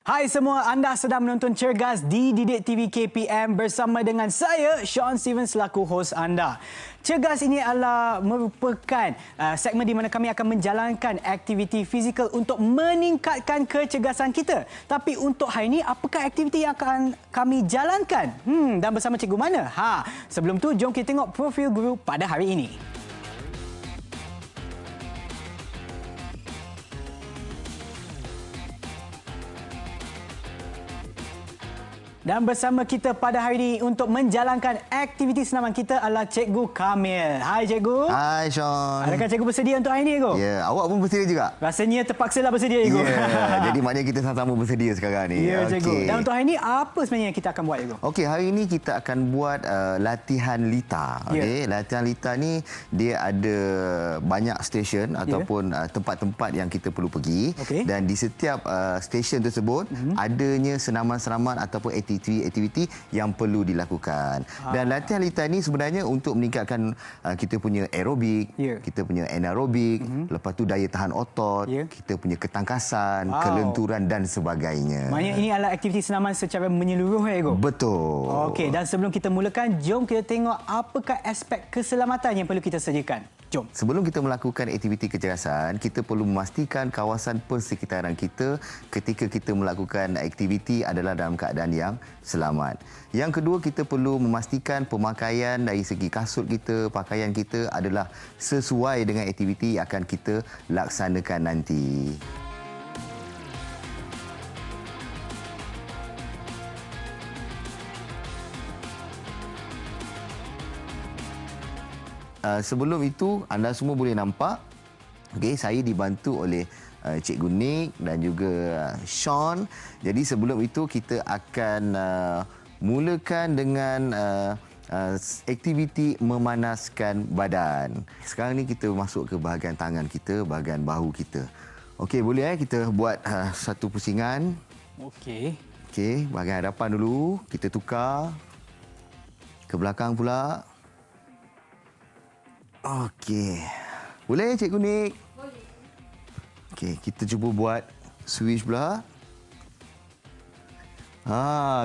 Hai semua, anda sedang menonton Cergas di Didik TV KPM bersama dengan saya, Sean Steven selaku hos anda. Cergas ini adalah merupakan segmen di mana kami akan menjalankan aktiviti fizikal untuk meningkatkan kecergasan kita. Tapi untuk hari ini, apakah aktiviti yang akan kami jalankan? Dan bersama cikgu mana? Sebelum tu, jom kita tengok profil guru pada hari ini. Dan bersama kita pada hari ini untuk menjalankan aktiviti senaman kita adalah Cikgu Kamil. Hai Cikgu. Hai Sean. Adakah Cikgu bersedia untuk hari ini, Cikgu? Ya, awak pun bersedia juga? Rasanya terpaksalah bersedia, Cikgu. Ya, jadi maknanya kita sama-sama bersedia sekarang ni. Ya, Cikgu. Dan untuk hari ini, apa sebenarnya yang kita akan buat, Cikgu? Okey, hari ini kita akan buat latihan lita. Okey, latihan lita ni dia ada banyak stesen ataupun tempat-tempat yang kita perlu pergi. Dan di setiap stesen tersebut adanya senaman-senaman ataupun aktiviti yang perlu dilakukan. Dan latihan lita ni sebenarnya untuk meningkatkan kita punya aerobik, kita punya anaerobik, lepas tu daya tahan otot, kita punya ketangkasan, kelenturan dan sebagainya. Maknanya ini adalah aktiviti senaman secara menyeluruh, Ego? Betul. Okey, dan sebelum kita mulakan, jom kita tengok apakah aspek keselamatan yang perlu kita sediakan. Jom. Sebelum kita melakukan aktiviti kecergasan, kita perlu memastikan kawasan persekitaran kita ketika kita melakukan aktiviti adalah dalam keadaan yang selamat. Yang kedua, kita perlu memastikan pemakaian dari segi kasut kita, pakaian kita adalah sesuai dengan aktiviti yang akan kita laksanakan nanti. Sebelum itu, anda semua boleh nampak, saya dibantu oleh Cikgu Nick dan juga Sean. Jadi sebelum itu, kita akan mulakan dengan aktiviti memanaskan badan. Sekarang ni kita masuk ke bahagian tangan kita, bahagian bahu kita. Okey, boleh kita buat satu pusingan. Okey, bahagian hadapan dulu. Kita tukar. Ke belakang pula. Okey. Boleh, Cikgu Nick? Boleh. Okey, kita cuba buat switch pula.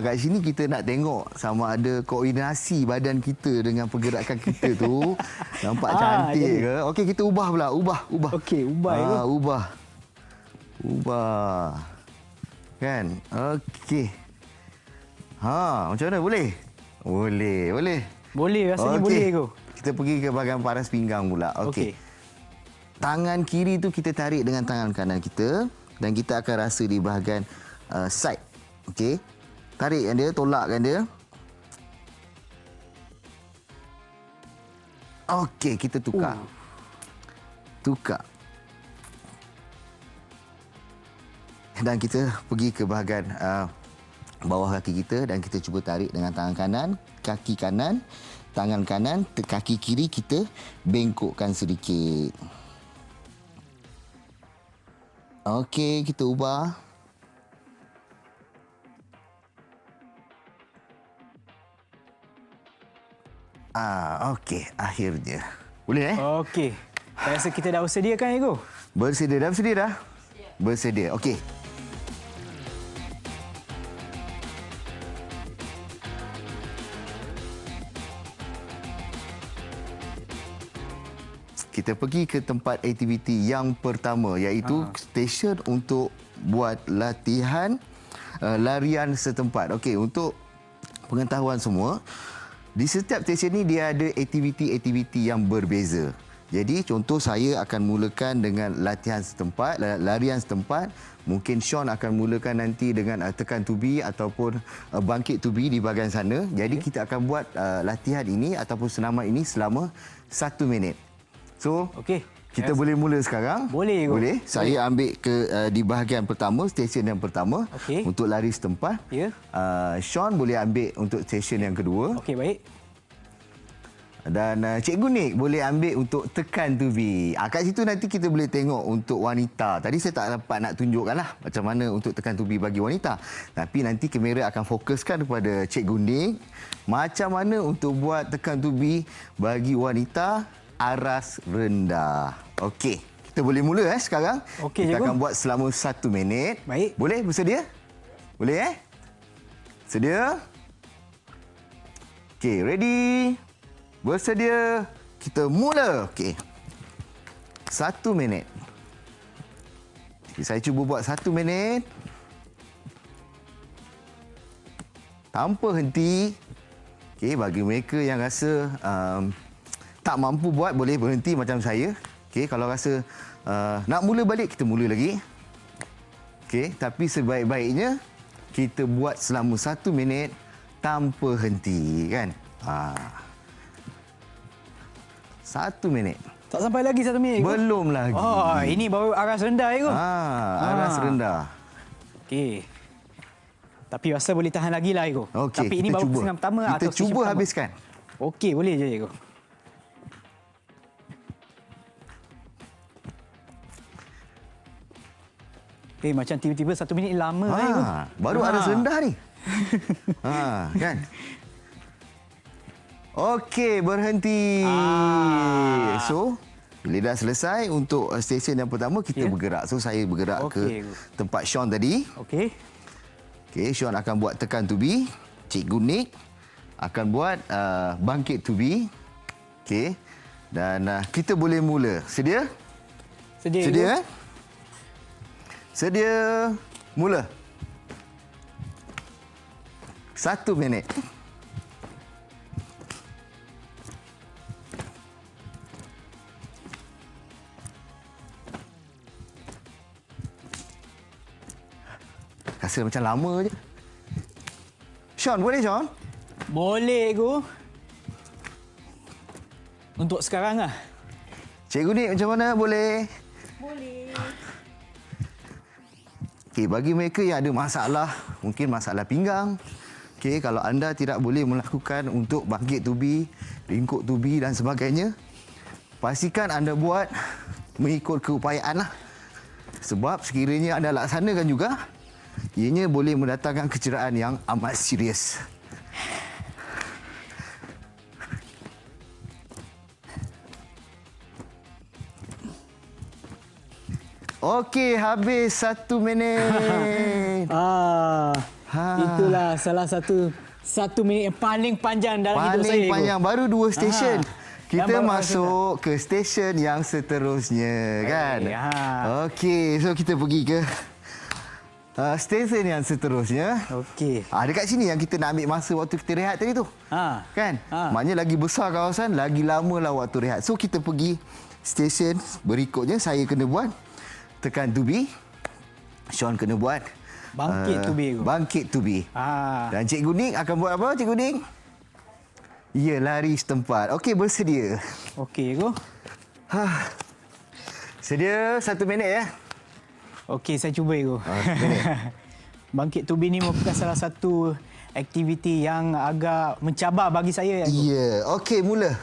Kat sini kita nak tengok sama ada koordinasi badan kita dengan pergerakan kita tu. Nampak cantik ke? Okey, kita ubah pula. Ubah. Okey, ubah itu. Ubah. Kan? Okey. Macam mana? Boleh? Boleh. Boleh, rasanya boleh, Ego. Kita pergi ke bahagian paras pinggang pula. Okey. Tangan kiri tu kita tarik dengan tangan kanan kita dan kita akan rasa di bahagian side. Okey. Tarikkan dia, tolakkan dia. Okey, kita tukar. Tukar. Dan kita pergi ke bahagian bawah kaki kita dan kita cuba tarik dengan tangan kanan, kaki kanan. Tangan kanan, kaki kiri kita bengkokkan sedikit. Okey, kita ubah. Okey, akhirnya. Boleh Okey. Saya rasa kita dah bersedia kan, Ego? Bersedia dah? Bersedia. Okey. Kita pergi ke tempat aktiviti yang pertama iaitu stesen untuk buat latihan larian setempat. Okey, untuk pengetahuan semua, di setiap stesen ni dia ada aktiviti-aktiviti yang berbeza. Jadi contoh saya akan mulakan dengan latihan setempat, larian setempat. Mungkin Sean akan mulakan nanti dengan tekan tubi ataupun bangkit tubi di bahagian sana. Jadi kita akan buat latihan ini ataupun senaman ini selama 1 minit. So, kita boleh mula sekarang. Boleh. Saya ambil di bahagian pertama, stesen yang pertama untuk lari setempat. Sean boleh ambil untuk stesen yang kedua. Okey, baik. Dan Cikgu Nick boleh ambil untuk tekan tubi. Kat situ nanti kita boleh tengok untuk wanita. Tadi saya tak dapat nak tunjukkanlah macam mana untuk tekan tubi bagi wanita. Tapi nanti kamera akan fokuskan kepada Cikgu Nick macam mana untuk buat tekan tubi bagi wanita aras rendah. Okey, kita boleh mula sekarang. Okey, kita Cikgu akan buat selama 1 minit. Baik. Boleh bersedia? Boleh Sedia? Okey, ready? Bersedia? Kita mula. Okey. 1 minit. Okay, saya cuba buat 1 minit. Tanpa henti. Okey, bagi mereka yang rasa tak mampu buat, boleh berhenti macam saya. Okey, kalau rasa nak mula balik, kita mula lagi. Okey, tapi sebaik-baiknya kita buat selama 1 minit tanpa henti, kan? 1 minit. Tak sampai lagi 1 minit. Belum lagi. Oh, ini baru aras rendah itu. Aras rendah. Okey. Tapi rasa boleh tahan lagi lah, Ego. Okey, tapi ini kita baru cuba. pusingan pertama Kita atau cuba pertama? habiskan. Okey, boleh je, Ego. Macam tiba-tiba 1 minit lama lah, Ego. Baru aras rendah ni. Kan? Okey, berhenti. So, bila dah selesai untuk stesen yang pertama, kita bergerak. So, saya bergerak ke tempat Sean tadi. Okey. Okey, Sean akan buat tekan to be. Cikgu Nick akan buat bangkit to be. Okey. Dan kita boleh mula. Sedia? Sedia. Sedia, Sedia. Mula. 1 minit. Rasa macam lama je. Sean, boleh Sean? Boleh, Ego. Untuk sekarang lah. Cikgu ni macam mana? Boleh? Boleh. Okey, bagi mereka yang ada masalah, mungkin masalah pinggang. Okey, kalau anda tidak boleh melakukan untuk bangkit tubi, ringkuk tubi dan sebagainya, pastikan anda buat mengikut keupayaan lah. Sebab sekiranya anda laksanakan juga, ianya boleh mendatangkan kecederaan yang amat serius. Okey, habis 1 minit. Itulah salah satu 1 minit yang paling panjang dalam hidup saya. Paling panjang. Baru 2 stesen. Kita masuk ke stesen yang seterusnya, kan? Okey, so kita pergi ke stesen yang seterusnya. Okey. Dekat sini yang kita nak ambil masa waktu kita rehat tadi tu. Kan? Maknanya lagi besar kawasan, lagi lamalah waktu rehat. So kita pergi stesen berikutnya. Saya kena buat tekan to be. Sean kena buat bangkit to be. Bangkit to be. Dan Cikgu Nick akan buat apa, Cikgu Nick? Ya, lari setempat. Okey, bersedia. Okey, Ego. Sedia 1 minit ya. Okey, saya cuba, Ego. Bangkit to be ni merupakan salah satu aktiviti yang agak mencabar bagi saya. Ya, okey, mula.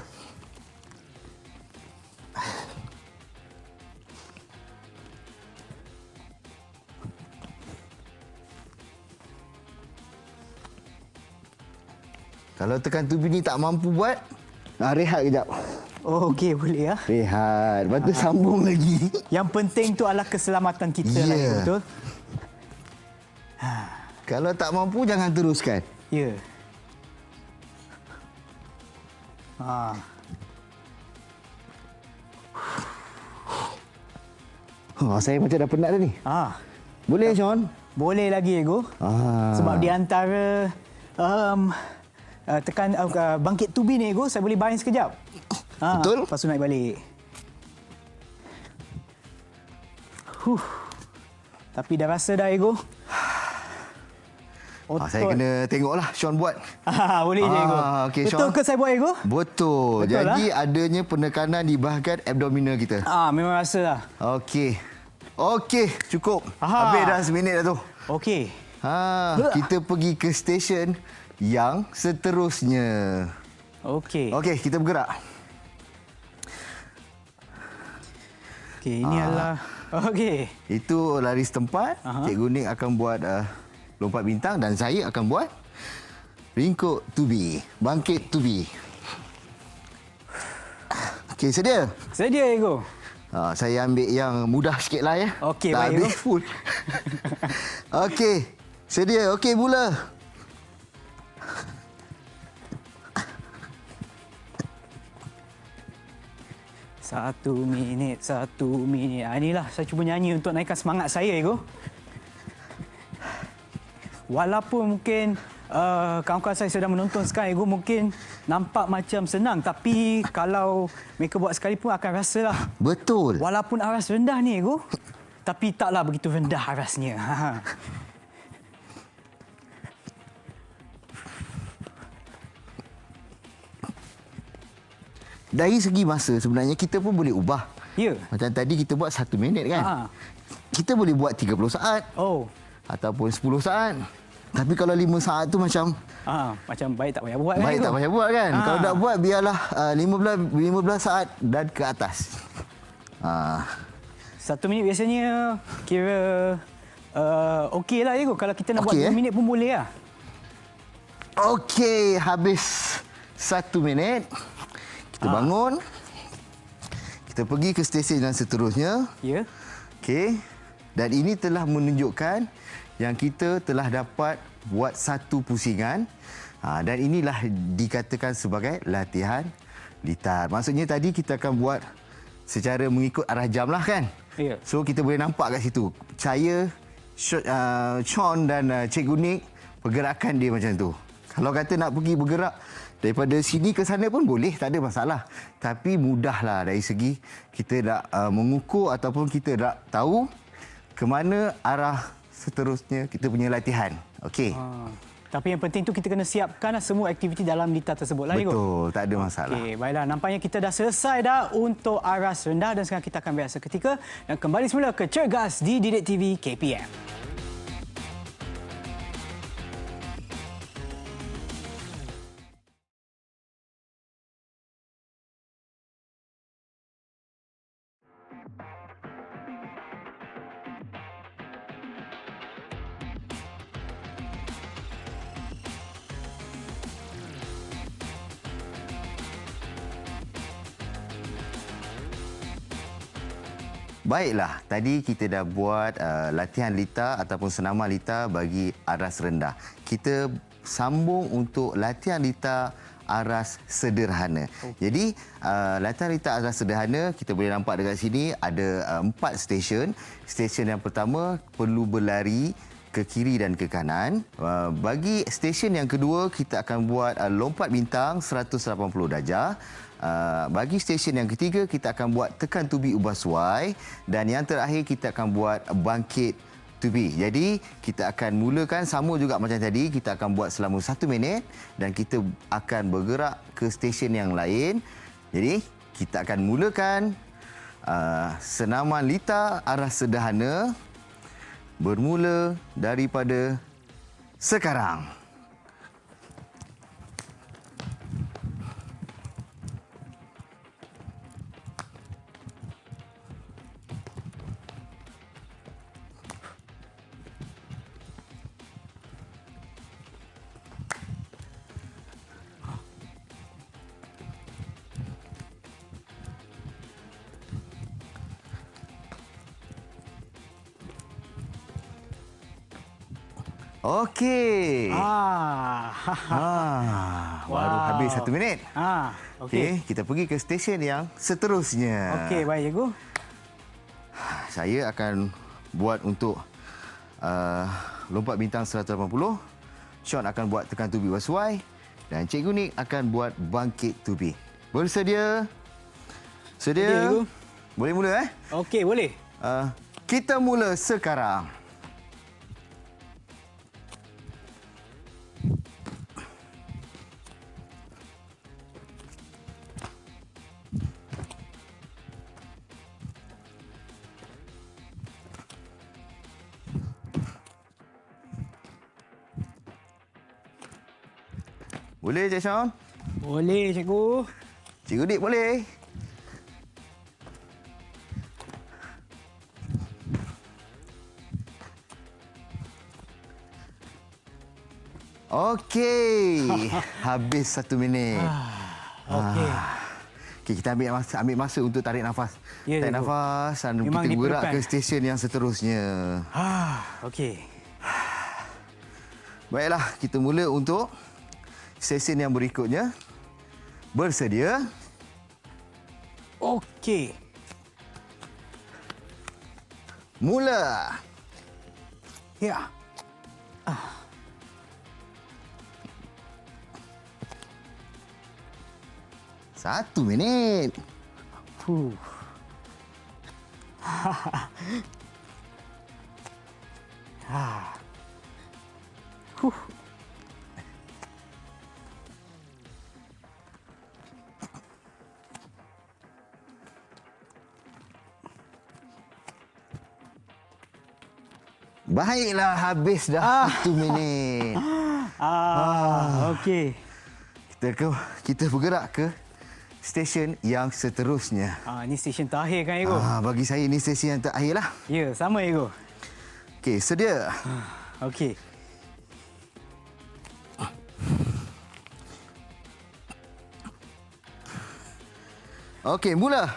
Kalau tekan tubi ni tak mampu buat, rehat kejap. Oh, okey, boleh ya. Rehat. Lepas tu sambung lagi. Yang penting tu adalah keselamatan kita lah, betul? Kalau tak mampu, jangan teruskan. Ya. Saya macam dah penat dah ni. Boleh, Sean? Boleh lagi, Ego. Sebab di antara tekan bangkit tubi ni, Ego, saya boleh baring sekejap. Betul. Lepas tu naik balik. Tapi dah rasa dah, Ego. Saya kena tengoklah Sean buat. Boleh je, Ego. Okay, betul Sean? ke saya buat, Ego? Betul. Jadi adanya penekanan di bahagian abdominal kita. Memang rasa lah. Okey. Okey, cukup. Habis dah 1 minit dah tu. Okey. Kita pergi ke stesen yang seterusnya. Okey. Okey, kita bergerak. Okey, ini adalah... Okey. Itu lari setempat. Cikgu Nick akan buat lompat bintang dan saya akan buat ringkuk tubi. Bangkit tubi. Okey, sedia? Sedia, Ego. Saya ambil yang mudah sikit lah ya. Okey, tak baik, ambil Ego. full. Okey. Sedia. Okey, mula. Satu minit. Inilah saya cuba nyanyi untuk naikkan semangat saya, Ego. Walaupun mungkin kawan-kawan saya sedang menonton sekarang, Ego, mungkin nampak macam senang. Tapi kalau mereka buat sekali pun akan rasalah. Betul. Walaupun aras rendah ni, Ego. Tapi taklah begitu rendah arasnya. Dari segi masa sebenarnya kita pun boleh ubah. Ya. Macam tadi kita buat 1 minit kan. Ha. Kita boleh buat 30 saat. Oh. Ataupun 10 saat. Tapi kalau 5 saat tu macam Macam baik tak payah buat kan? baik Ego? tak payah buat kan. Kalau nak buat biarlah 15 saat dan ke atas. 1 minit biasanya kira okey lah, Ego. Kalau kita nak buat 2 minit pun boleh lah. Okey, habis 1 minit. Kita bangun. Kita pergi ke stesen yang seterusnya. Ya. Okey. Dan ini telah menunjukkan yang kita telah dapat buat 1 pusingan. Dan inilah dikatakan sebagai latihan litar. Maksudnya tadi kita akan buat secara mengikut arah jam lah kan. Ya. So kita boleh nampak kat situ. Saya, Sean dan Cikgu Nick, pergerakan dia macam tu. Kalau kata nak pergi bergerak daripada sini ke sana pun boleh, tak ada masalah. Tapi mudahlah dari segi kita nak mengukur ataupun kita nak tahu ke mana arah seterusnya kita punya latihan. Okey. Tapi yang penting tu kita kena siapkan semua aktiviti dalam litar tersebut lah, Ego. Betul, tak ada masalah. Okey, baiklah. Nampaknya kita dah selesai dah untuk aras rendah dan sekarang kita akan berehat seketika dan kembali semula ke Cergas di Didik TV KPM. Baiklah, tadi kita dah buat latihan litar ataupun senaman litar bagi aras rendah. Kita sambung untuk latihan litar aras sederhana. Jadi, latihan litar aras sederhana, kita boleh nampak dekat sini ada 4 stesen. Stesen yang pertama perlu berlari ke kiri dan ke kanan. Bagi stesen yang kedua, kita akan buat lompat bintang 180 darjah. Bagi stesen yang ketiga, kita akan buat tekan tubi ubah suai. Dan yang terakhir, kita akan buat bangkit tubi. Jadi, kita akan mulakan sama juga macam tadi. Kita akan buat selama 1 minit. Dan kita akan bergerak ke stesen yang lain. Jadi, kita akan mulakan senaman litar aras sederhana. Bermula daripada sekarang. Okey. Baru habis 1 minit. Okey, kita pergi ke stesen yang seterusnya. Okey, baik, Cikgu. Saya akan buat untuk lompat bintang 180. Sean akan buat tekan tubi bersuai. Dan Cikgu Nick akan buat bangkit tubi. Bersedia? Sedia? Cikgu. Boleh mula, Okey, boleh. Kita mula sekarang. Boleh, Cik Sean? Boleh, Cikgu. Cikgu Dik boleh. Okey. Habis 1 minit. Okey. Okey, kita ambil masa untuk tarik nafas. Ya, tarik Cikgu. nafas dan Memang kita bergerak diperlukan. ke stesen yang seterusnya. Okey. Baiklah, kita mula untuk sesi yang berikutnya. Bersedia? Okey. Mula. Ya. 1 minit. Fuh. Baiklah, habis dah 1 minit. Okey. Kita bergerak ke stesen yang seterusnya. Ini stesen terakhir kan, Ego? Bagi saya ini stesen yang terakhir lah. Ya, sama, Ego. Okey, sedia. Okey. Okey, mula.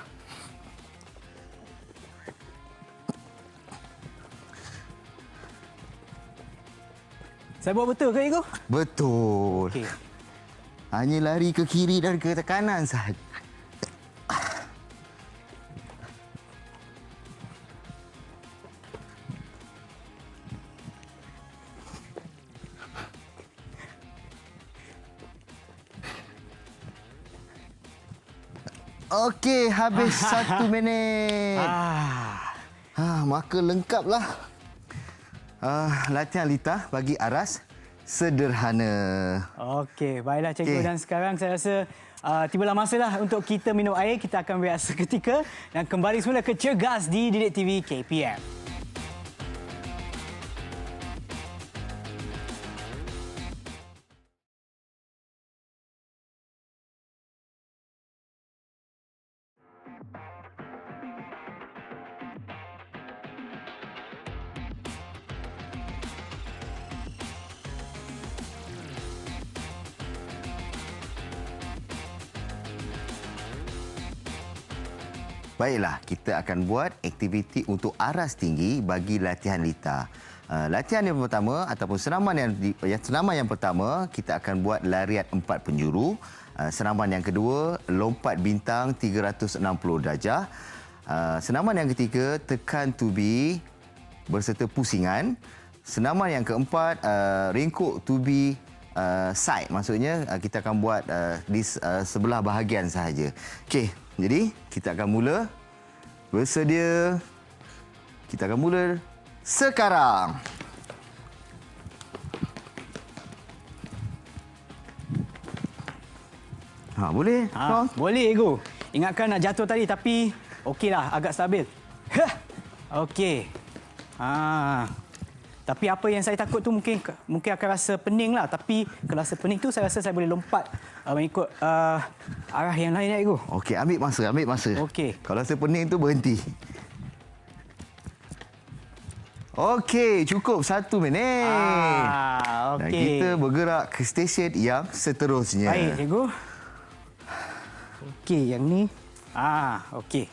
Saya buat betul ke, Ego? Betul. Okey. Hanya lari ke kiri dan ke kanan sahaja. Okey, habis 1 minit. Maka lengkaplah latihan Lita bagi aras sederhana. Okey, baiklah cikgu. Dan sekarang saya rasa tibalah masalah untuk kita minum air. Kita akan berehat seketika dan kembali semula ke Cergas di Didik TV KPM. Baiklah, kita akan buat aktiviti untuk aras tinggi bagi latihan Lita. Latihan yang pertama ataupun senaman yang pertama, kita akan buat larian 4 penjuru. Senaman yang kedua, lompat bintang 360 darjah. Senaman yang ketiga, tekan tubi berserta pusingan. Senaman yang keempat, ringkuk tubi side. Maksudnya kita akan buat di sebelah bahagian sahaja. Okey, jadi kita akan mula. Bersedia? Kita akan mula sekarang. Boleh? Boleh, Ego. Ingatkan nak jatuh tadi tapi okeylah, agak stabil. Okey. Tapi apa yang saya takut tu mungkin akan rasa pening lah. Tapi kalau rasa pening tu saya rasa saya boleh lompat mengikut arah yang lain, Ego. Okey, ambil masa. Okey. Kalau rasa pening tu berhenti. Okey, cukup 1 minit. Okey. Dan kita bergerak ke stesen yang seterusnya. Baik, cikgu. Okey, yang ni. Okey.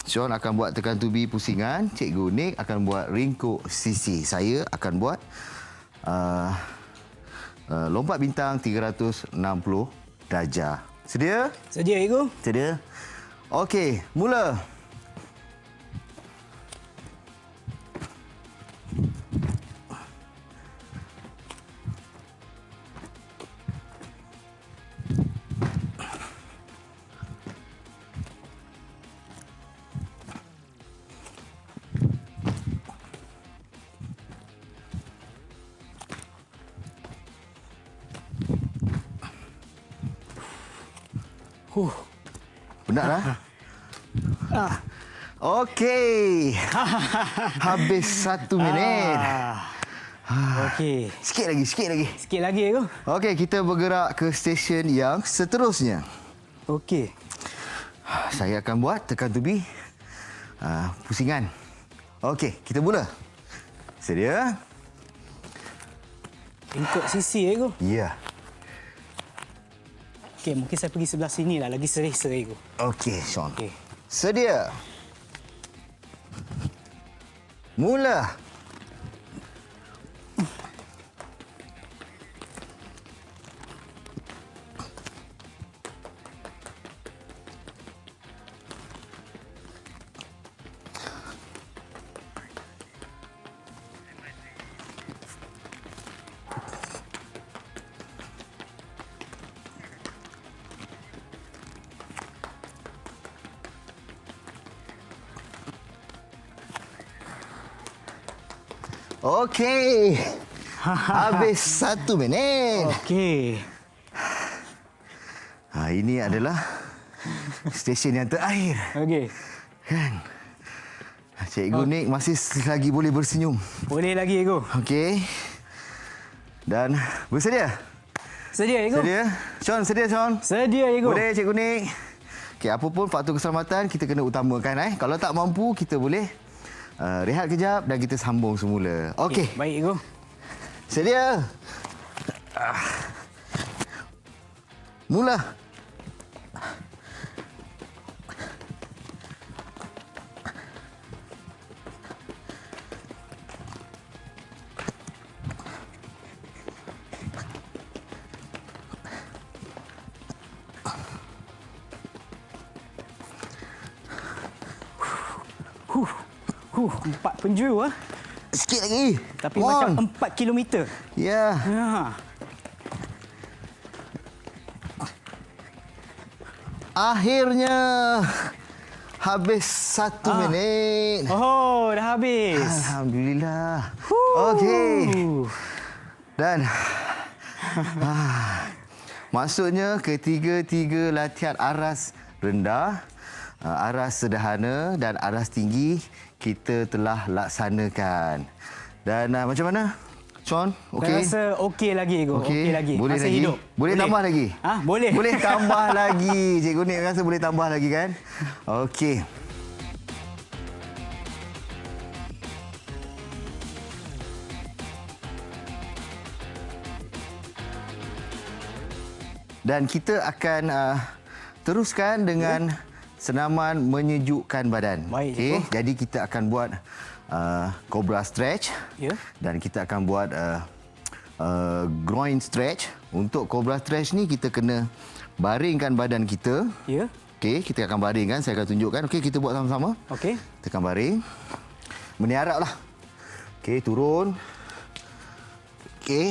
Sean akan buat tekan tubi pusingan. Cikgu Nick akan buat ringkuk sisi. Saya akan buat lompat bintang 360 darjah. Sedia? Sedia, Cikgu? Sedia. Okey, mula. Benar lah? Okey. Habis 1 minit. Okey. Sikit lagi. Sikit lagi, Cikgu. Okey, kita bergerak ke stesen yang seterusnya. Okey. Saya akan buat tekan tubi pusingan. Okey, kita mula. Sedia? Ringkuk sisi, Cikgu. Ya. Okey, mungkin saya pergi sebelah sini lah. Lagi serih-serih, Cikgu. Okey, Sean. Okey. Sedia? Mula. Okey. Habis 1 minit. Okey. Ini adalah stesen yang terakhir. Okey. Kan? Cikgu Nik masih lagi boleh bersenyum. Boleh lagi, Ego. Okey. Dan bersedia? Sedia, Ego. Sedia? Sean, sedia, Sean? Sedia, Ego. Boleh, Cikgu Nik. Okey, apa pun faktor keselamatan kita kena utamakan. Kalau tak mampu, kita boleh rehat kejap dan kita sambung semula. Okey. Baik, Ego. Sedia? Mula. Empat penjuru, Sikit lagi. Tapi macam 4 kilometer. Ya. Akhirnya habis 1 minit. Oh, dah habis. Alhamdulillah. Okey. Dan maksudnya ketiga-tiga latihan aras rendah, aras sederhana dan aras tinggi kita telah laksanakan. Dan macam mana? Sean, okey? Saya rasa okey lagi, Ego. Okey lagi. Boleh Masih lagi? hidup. Boleh tambah lagi? Boleh. Boleh tambah lagi. Cikgu Nik rasa boleh tambah lagi kan? Okey. Dan kita akan teruskan dengan senaman menyejukkan badan. Baik, okey? Jadi kita akan buat cobra stretch. Ya. Dan kita akan buat groin stretch. Untuk cobra stretch ni kita kena baringkan badan kita. Ya. Okey, kita akan baringkan. Saya akan tunjukkan. Okey, kita buat sama-sama. Okey. Kita akan baring. Meniaraplah. Okey, turun. Okey.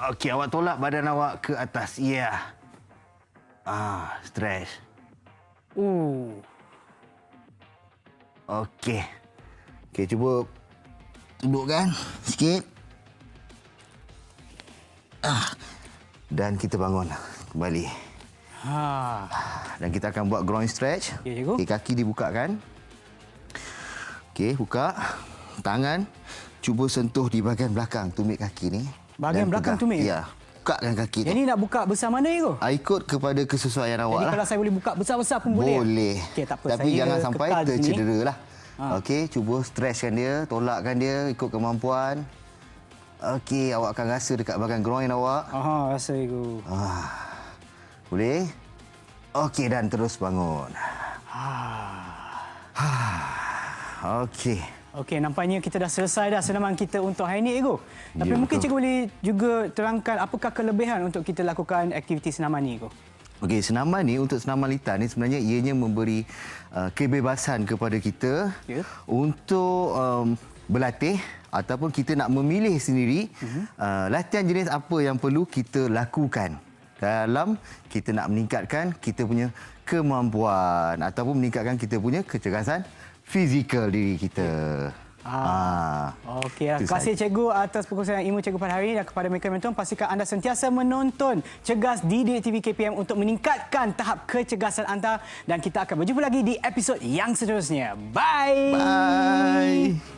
Okey, awak tolak badan awak ke atas. Ya. Stretch. Okey. Okey, cuba dudukkan sikit. Dan kita bangun kembali. Dan kita akan buat groin stretch. Ya, cikgu. Okey, kaki dibukakan. Okey, buka. Tangan cuba sentuh di bahagian belakang tumit kaki ni. Bahagian belakang tumit? Ya. Bukakan kaki tu. Yang ni nak buka besar mana, Ego? Ikut kepada kesesuaian awak Jadi lah. kalau saya boleh buka besar-besar pun boleh? Boleh. Okey, tak apa. Tapi Saya jangan sampai kekal di sini. tercedera lah. Okey, cuba stretchkan dia, tolakkan dia ikut kemampuan. Okey, awak akan rasa dekat bahagian groin awak. Rasa, Ego. Boleh? Okey, dan terus bangun. Okey. Okey, nampaknya kita dah selesai dah senaman kita untuk hari ini, Ego. Tapi Ya, mungkin betul. cikgu boleh juga terangkan apakah kelebihan untuk kita lakukan aktiviti senaman ni, Ego? Okey, senaman ni untuk senaman litar ni sebenarnya ianya memberi kebebasan kepada kita untuk berlatih ataupun kita nak memilih sendiri latihan jenis apa yang perlu kita lakukan dalam kita nak meningkatkan kita punya kemampuan ataupun meningkatkan kita punya kecergasan fizikal diri kita. Okey, terima kasih cikgu atas perkongsian ilmu cikgu pada hari ini dan kepada mereka yang menonton pastikan anda sentiasa menonton Cergas di Didik TV KPM untuk meningkatkan tahap kecergasan anda dan kita akan berjumpa lagi di episod yang seterusnya. Bye. Bye.